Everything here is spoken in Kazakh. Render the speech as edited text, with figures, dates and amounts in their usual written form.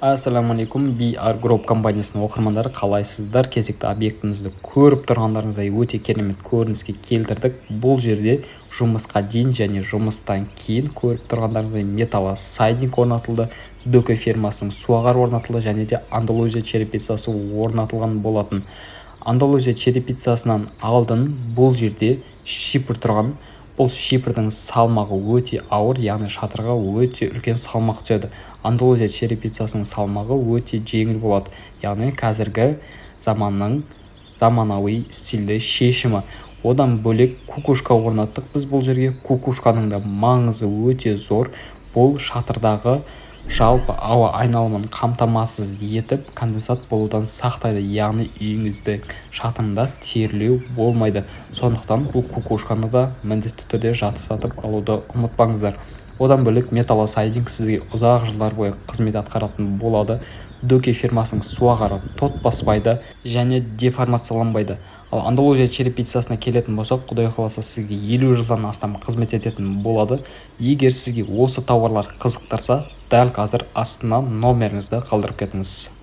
Ассалаумағалейкум, BR Group компаниясының оқырмандары, қалайсыздар? Кезекті объектімізді көріп тұрғандарыңыздай өте керемет көрініске келтірдік. Бұл жерде жұмысқа дейін және жұмыстан кейін көріп тұрғандарыңыздай металл сайдинг орнатылды, дөке фирмасының суағар орнатылды және де Андалузия черепицасы орнатылған болатын. Андалузия черепицасынан алдын бұл жерде шипр тұрған. Бұл шипрдің салмағы өте ауыр, яғни шатырға өте үлкен салмақ түседі. Андалузия черепицасының салмағы өте жеңіл болады, яғни қазіргі заманның заманауи стильді шешімі. Одан бөлек кукушка орнаттық біз бұл жерге. Кукушканың да маңызы өте зор. Бұл шатырдағы жалпы ауа айналымын қамтамасыз етіп, конденсат болудан сақтайды, яғни үйіңізді шатырында терлеу болмайды. Сондықтан бұл кукушканы да міндетті түрде сатып алуды ұмытпаңыздар. Одан бөлек металл сайдинг сізге ұзақ жылдар бойы қызмет атқаратын болады. Дөке фирмасының суағары тот баспайды және деформацияланбайды. Ал Андалузия черепицасына келетін болсақ, құдай қаласа сізге 50 жылдан астам қызмет ететін болады. Егер сізге осы тауарлар қызықтырса, дәл қазір астына номеріңізді қалдырып кетіңіз.